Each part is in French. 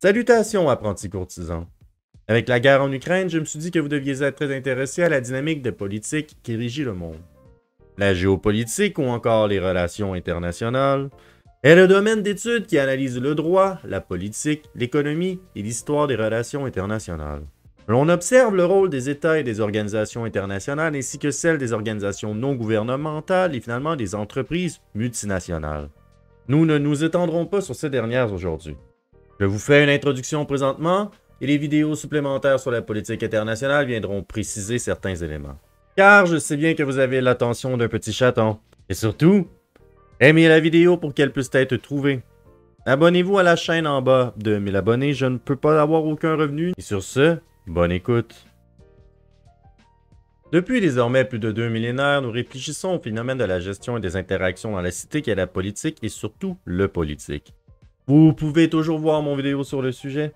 Salutations, apprentis courtisans. Avec la guerre en Ukraine, je me suis dit que vous deviez être très intéressés à la dynamique de politique qui régit le monde. La géopolitique ou encore les relations internationales est le domaine d'études qui analyse le droit, la politique, l'économie et l'histoire des relations internationales. L'on observe le rôle des États et des organisations internationales ainsi que celle des organisations non gouvernementales et finalement des entreprises multinationales. Nous ne nous étendrons pas sur ces dernières aujourd'hui. Je vous fais une introduction présentement et les vidéos supplémentaires sur la politique internationale viendront préciser certains éléments. Car je sais bien que vous avez l'attention d'un petit chaton. Et surtout, aimez la vidéo pour qu'elle puisse être trouvée. Abonnez-vous à la chaîne en bas. De 1000 abonnés, je ne peux pas avoir aucun revenu. Et sur ce, bonne écoute. Depuis désormais plus de 2 millénaires, nous réfléchissons au phénomène de la gestion et des interactions dans la cité qui est la politique et surtout le politique. Vous pouvez toujours voir mon vidéo sur le sujet.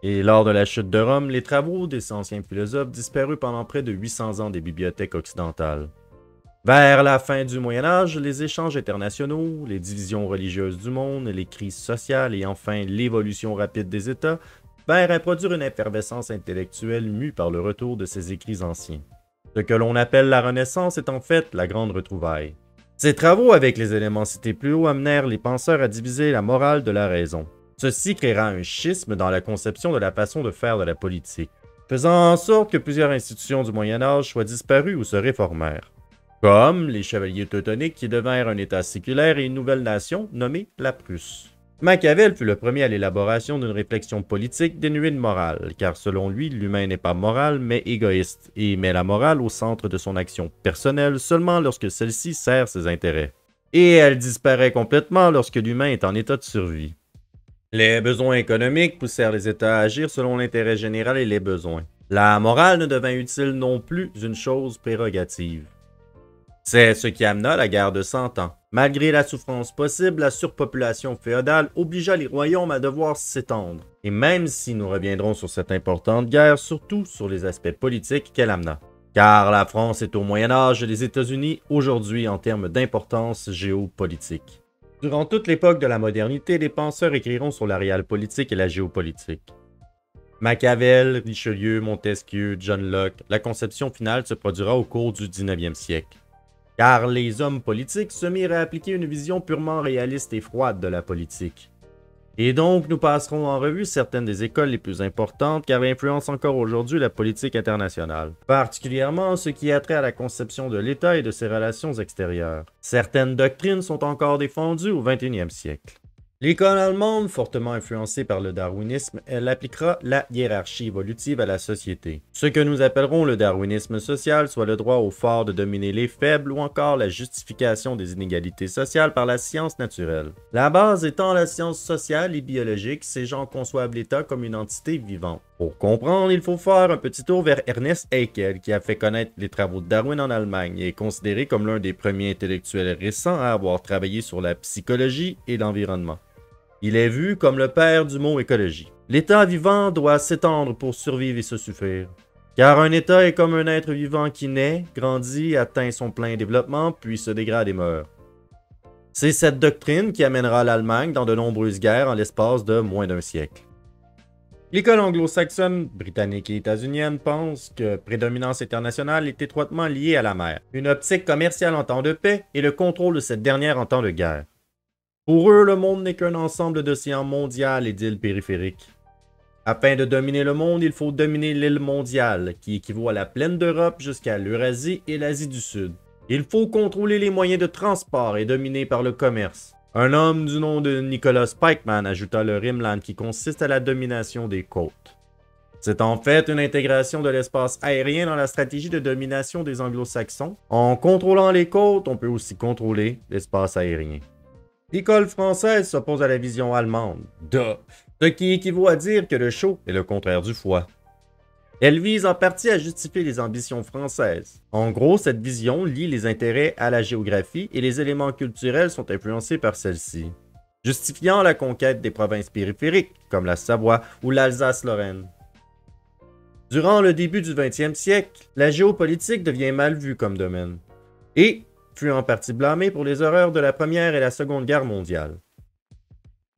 Et lors de la chute de Rome, les travaux des anciens philosophes disparus pendant près de 800 ans des bibliothèques occidentales. Vers la fin du Moyen Âge, les échanges internationaux, les divisions religieuses du monde, les crises sociales et enfin l'évolution rapide des États vinrent à produire une effervescence intellectuelle mue par le retour de ces écrits anciens. Ce que l'on appelle la Renaissance est en fait la grande retrouvaille. Ces travaux avec les éléments cités plus haut amenèrent les penseurs à diviser la morale de la raison. Ceci créera un schisme dans la conception de la façon de faire de la politique, faisant en sorte que plusieurs institutions du Moyen Âge soient disparues ou se réformèrent, comme les chevaliers teutoniques qui devinrent un État séculaire et une nouvelle nation nommée la Prusse. Machiavel fut le premier à l'élaboration d'une réflexion politique dénuée de morale, car selon lui, l'humain n'est pas moral mais égoïste, et met la morale au centre de son action personnelle seulement lorsque celle-ci sert ses intérêts. Et elle disparaît complètement lorsque l'humain est en état de survie. Les besoins économiques poussèrent les États à agir selon l'intérêt général et les besoins. La morale ne devint utile non plus une chose prérogative. C'est ce qui amena la guerre de 100 ans. Malgré la souffrance possible, la surpopulation féodale obligea les royaumes à devoir s'étendre. Et même si nous reviendrons sur cette importante guerre, surtout sur les aspects politiques qu'elle amena. Car la France est au Moyen Âge et les États-Unis aujourd'hui en termes d'importance géopolitique. Durant toute l'époque de la modernité, les penseurs écriront sur la réelle-politique et la géopolitique. Machiavel, Richelieu, Montesquieu, John Locke, la conception finale se produira au cours du 19e siècle. Car les hommes politiques se mirent à appliquer une vision purement réaliste et froide de la politique. Et donc, nous passerons en revue certaines des écoles les plus importantes qui influencent encore aujourd'hui la politique internationale, particulièrement ce qui a trait à la conception de l'État et de ses relations extérieures. Certaines doctrines sont encore défendues au 21e siècle. L'école allemande, fortement influencée par le darwinisme, elle appliquera la hiérarchie évolutive à la société. Ce que nous appellerons le darwinisme social, soit le droit aux forts de dominer les faibles ou encore la justification des inégalités sociales par la science naturelle. La base étant la science sociale et biologique, ces gens conçoivent l'État comme une entité vivante. Pour comprendre, il faut faire un petit tour vers Ernest Haeckel, qui a fait connaître les travaux de Darwin en Allemagne et est considéré comme l'un des premiers intellectuels récents à avoir travaillé sur la psychologie et l'environnement. Il est vu comme le père du mot écologie. L'état vivant doit s'étendre pour survivre et se suffire. Car un état est comme un être vivant qui naît, grandit, atteint son plein développement, puis se dégrade et meurt. C'est cette doctrine qui amènera l'Allemagne dans de nombreuses guerres en l'espace de moins d'un siècle. L'école anglo-saxonne, britannique et états-unienne pense que prédominance internationale est étroitement liée à la mer, une optique commerciale en temps de paix et le contrôle de cette dernière en temps de guerre. Pour eux, le monde n'est qu'un ensemble d'océans mondial et d'îles périphériques. Afin de dominer le monde, il faut dominer l'île mondiale, qui équivaut à la plaine d'Europe jusqu'à l'Eurasie et l'Asie du Sud. Il faut contrôler les moyens de transport et dominer par le commerce. Un homme du nom de Nicholas Pikeman ajouta le Rimland qui consiste à la domination des côtes. C'est en fait une intégration de l'espace aérien dans la stratégie de domination des anglo-saxons. En contrôlant les côtes, on peut aussi contrôler l'espace aérien. L'école française s'oppose à la vision allemande, ce qui équivaut à dire que le chaud est le contraire du froid. Elle vise en partie à justifier les ambitions françaises. En gros, cette vision lie les intérêts à la géographie et les éléments culturels sont influencés par celle-ci, justifiant la conquête des provinces périphériques, comme la Savoie ou l'Alsace-Lorraine. Durant le début du 20e siècle, la géopolitique devient mal vue comme domaine, et fut en partie blâmé pour les horreurs de la Première et la Seconde Guerre mondiale.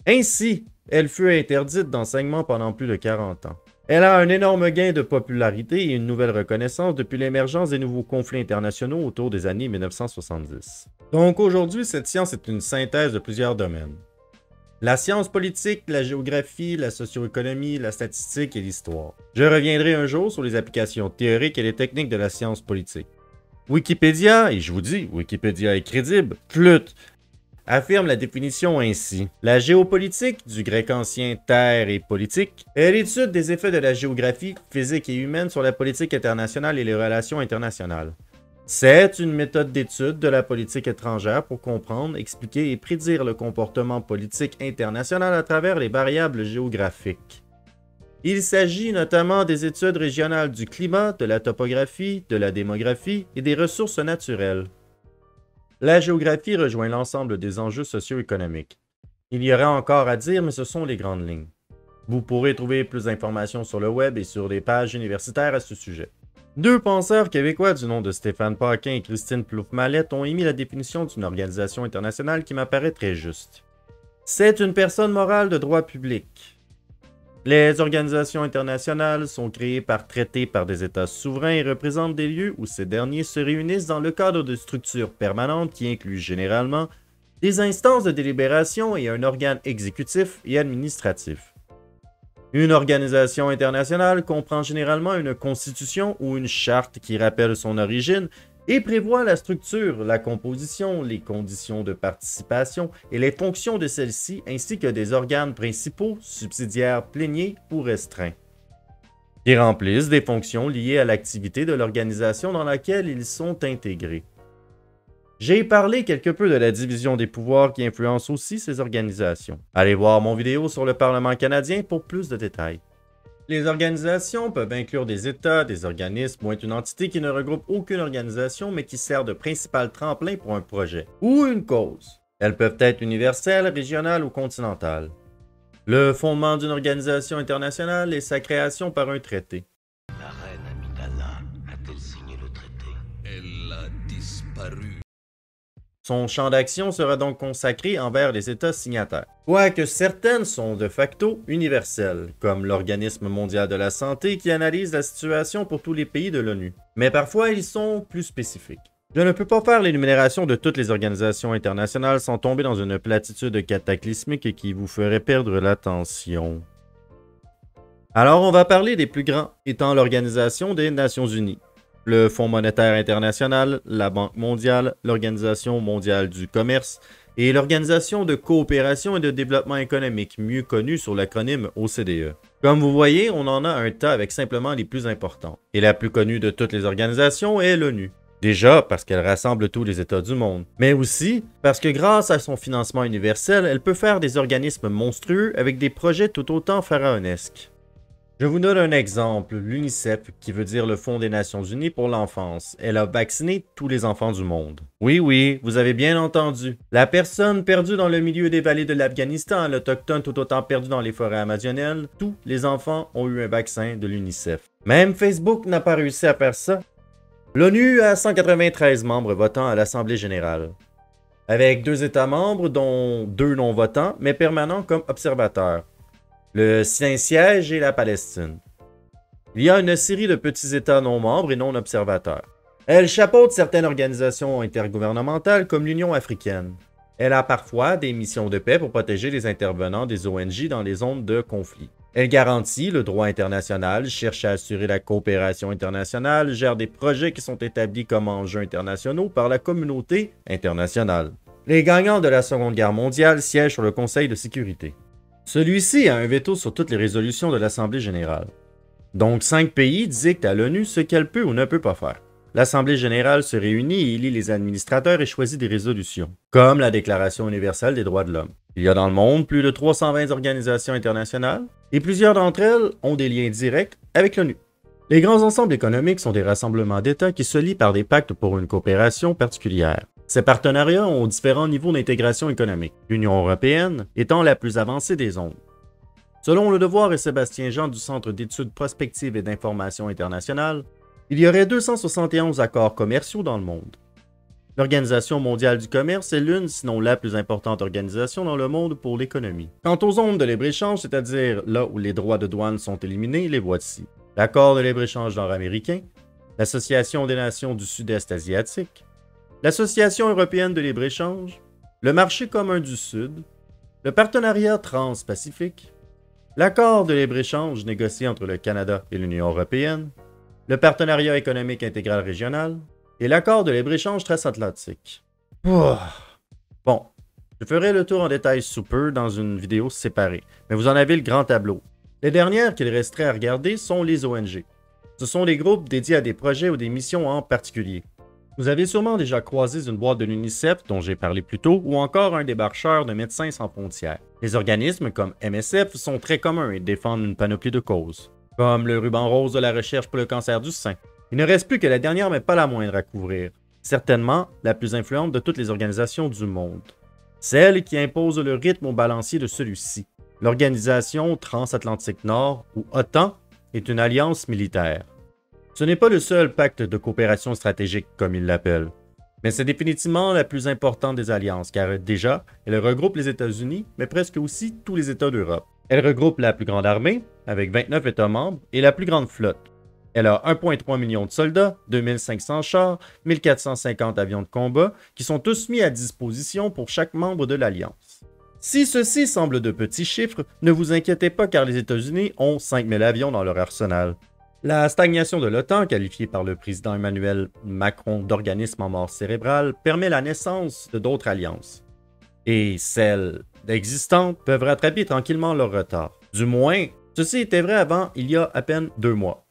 Ainsi, elle fut interdite d'enseignement pendant plus de 40 ans. Elle a un énorme gain de popularité et une nouvelle reconnaissance depuis l'émergence des nouveaux conflits internationaux autour des années 1970. Donc aujourd'hui, cette science est une synthèse de plusieurs domaines. La science politique, la géographie, la socio-économie, la statistique et l'histoire. Je reviendrai un jour sur les applications théoriques et les techniques de la science politique. Wikipédia, et je vous dis, Wikipédia est crédible, flûte, affirme la définition ainsi. La géopolitique, du grec ancien terre et politique, est l'étude des effets de la géographie, physique et humaine sur la politique internationale et les relations internationales. C'est une méthode d'étude de la politique étrangère pour comprendre, expliquer et prédire le comportement politique international à travers les variables géographiques. Il s'agit notamment des études régionales du climat, de la topographie, de la démographie et des ressources naturelles. La géographie rejoint l'ensemble des enjeux socio-économiques. Il y aurait encore à dire, mais ce sont les grandes lignes. Vous pourrez trouver plus d'informations sur le web et sur des pages universitaires à ce sujet. Deux penseurs québécois du nom de Stéphane Paquin et Christine Plouffe-Mallette ont émis la définition d'une organisation internationale qui m'apparaît très juste. C'est une personne morale de droit public. Les organisations internationales sont créées par traité par des États souverains et représentent des lieux où ces derniers se réunissent dans le cadre de structures permanentes qui incluent généralement des instances de délibération et un organe exécutif et administratif. Une organisation internationale comprend généralement une constitution ou une charte qui rappelle son origine et prévoit la structure, la composition, les conditions de participation et les fonctions de celle-ci, ainsi que des organes principaux, subsidiaires, pléniers ou restreints, qui remplissent des fonctions liées à l'activité de l'organisation dans laquelle ils sont intégrés. J'ai parlé quelque peu de la division des pouvoirs qui influence aussi ces organisations. Allez voir mon vidéo sur le Parlement canadien pour plus de détails. Les organisations peuvent inclure des États, des organismes ou être une entité qui ne regroupe aucune organisation mais qui sert de principal tremplin pour un projet ou une cause. Elles peuvent être universelles, régionales ou continentales. Le fondement d'une organisation internationale est sa création par un traité. La reine Amidala a-t-elle signé le traité? Elle a disparu. Son champ d'action sera donc consacré envers les États signataires. Quoique certaines sont de facto universelles, comme l'Organisme mondial de la santé qui analyse la situation pour tous les pays de l'ONU. Mais parfois, ils sont plus spécifiques. Je ne peux pas faire l'énumération de toutes les organisations internationales sans tomber dans une platitude cataclysmique qui vous ferait perdre l'attention. Alors, on va parler des plus grands, étant l'Organisation des Nations Unies, le Fonds monétaire international, la Banque mondiale, l'Organisation mondiale du commerce et l'Organisation de coopération et de développement économique, mieux connue sous l'acronyme OCDE. Comme vous voyez, on en a un tas avec simplement les plus importants. Et la plus connue de toutes les organisations est l'ONU. Déjà parce qu'elle rassemble tous les États du monde, mais aussi parce que grâce à son financement universel, elle peut faire des organismes monstrueux avec des projets tout autant pharaonesques. Je vous donne un exemple, l'UNICEF, qui veut dire le Fonds des Nations Unies pour l'enfance. Elle a vacciné tous les enfants du monde. Oui, vous avez bien entendu. La personne perdue dans le milieu des vallées de l'Afghanistan, l'autochtone tout autant perdu dans les forêts amazoniennes, tous les enfants ont eu un vaccin de l'UNICEF. Même Facebook n'a pas réussi à faire ça. L'ONU a 193 membres votant à l'Assemblée générale, avec 2 États membres, dont 2 non-votants, mais permanents comme observateurs. Le Saint-Siège et la Palestine. Il y a une série de petits États non membres et non observateurs. Elle chapeaute certaines organisations intergouvernementales comme l'Union africaine. Elle a parfois des missions de paix pour protéger les intervenants des ONG dans les zones de conflit. Elle garantit le droit international, cherche à assurer la coopération internationale, gère des projets qui sont établis comme enjeux internationaux par la communauté internationale. Les gagnants de la Seconde Guerre mondiale siègent sur le Conseil de sécurité. Celui-ci a un veto sur toutes les résolutions de l'Assemblée générale. Donc 5 pays dictent à l'ONU ce qu'elle peut ou ne peut pas faire. L'Assemblée générale se réunit et élit les administrateurs et choisit des résolutions, comme la Déclaration universelle des droits de l'homme. Il y a dans le monde plus de 320 organisations internationales, et plusieurs d'entre elles ont des liens directs avec l'ONU. Les grands ensembles économiques sont des rassemblements d'États qui se lient par des pactes pour une coopération particulière. Ces partenariats ont différents niveaux d'intégration économique, l'Union européenne étant la plus avancée des zones. Selon Le Devoir et Sébastien Jean du Centre d'études prospectives et d'information internationale, il y aurait 271 accords commerciaux dans le monde. L'Organisation mondiale du commerce est l'une, sinon la plus importante organisation dans le monde pour l'économie. Quant aux zones de libre-échange, c'est-à-dire là où les droits de douane sont éliminés, les voici. L'accord de libre-échange nord-américain, l'Association des nations du Sud-Est asiatique, l'Association européenne de libre-échange, le marché commun du Sud, le partenariat trans-pacifique, l'accord de libre-échange négocié entre le Canada et l'Union européenne, le partenariat économique intégral régional et l'accord de libre-échange transatlantique. Bon, je ferai le tour en détail sous peu dans une vidéo séparée, mais vous en avez le grand tableau. Les dernières qu'il resterait à regarder sont les ONG. Ce sont des groupes dédiés à des projets ou des missions en particulier. Vous avez sûrement déjà croisé une boîte de l'UNICEF dont j'ai parlé plus tôt, ou encore un débarqueur de Médecins sans frontières. Les organismes comme MSF sont très communs et défendent une panoplie de causes, comme le ruban rose de la recherche pour le cancer du sein. Il ne reste plus que la dernière, mais pas la moindre à couvrir. Certainement la plus influente de toutes les organisations du monde. Celle qui impose le rythme au balancier de celui-ci. L'Organisation transatlantique Nord, ou OTAN, est une alliance militaire. Ce n'est pas le seul pacte de coopération stratégique comme ils l'appellent, mais c'est définitivement la plus importante des alliances car déjà, elle regroupe les États-Unis, mais presque aussi tous les États d'Europe. Elle regroupe la plus grande armée, avec 29 États membres, et la plus grande flotte. Elle a 1,3 million de soldats, 2500 chars, 1450 avions de combat, qui sont tous mis à disposition pour chaque membre de l'Alliance. Si ceci semble de petits chiffres, ne vous inquiétez pas car les États-Unis ont 5000 avions dans leur arsenal. La stagnation de l'OTAN, qualifiée par le président Emmanuel Macron d'organisme en mort cérébrale, permet la naissance de d'autres alliances. Et celles existantes peuvent rattraper tranquillement leur retard. Du moins, ceci était vrai avant il y a à peine 2 mois.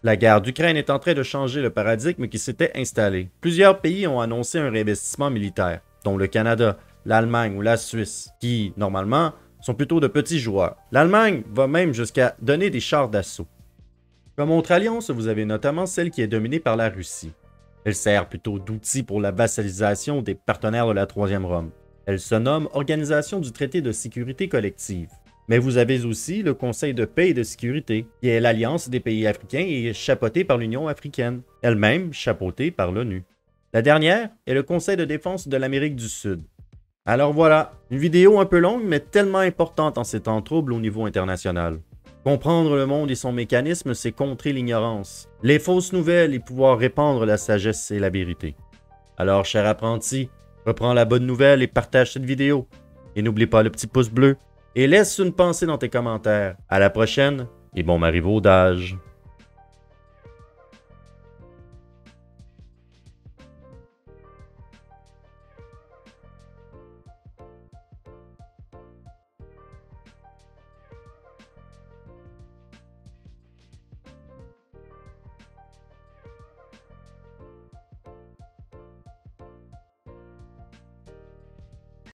La guerre d'Ukraine est en train de changer le paradigme qui s'était installé. Plusieurs pays ont annoncé un réinvestissement militaire, dont le Canada, l'Allemagne ou la Suisse, qui, normalement, sont plutôt de petits joueurs. L'Allemagne va même jusqu'à donner des chars d'assaut. Comme autre alliance, vous avez notamment celle qui est dominée par la Russie. Elle sert plutôt d'outil pour la vassalisation des partenaires de la Troisième Rome. Elle se nomme Organisation du traité de sécurité collective. Mais vous avez aussi le Conseil de paix et de sécurité, qui est l'alliance des pays africains et chapeautée par l'Union africaine, elle-même chapeautée par l'ONU. La dernière est le Conseil de défense de l'Amérique du Sud. Alors voilà, une vidéo un peu longue mais tellement importante en ces temps troubles au niveau international. Comprendre le monde et son mécanisme, c'est contrer l'ignorance, les fausses nouvelles et pouvoir répandre la sagesse et la vérité. Alors, cher apprenti, reprends la bonne nouvelle et partage cette vidéo. Et n'oublie pas le petit pouce bleu. Et laisse une pensée dans tes commentaires. À la prochaine et bon marivaudage.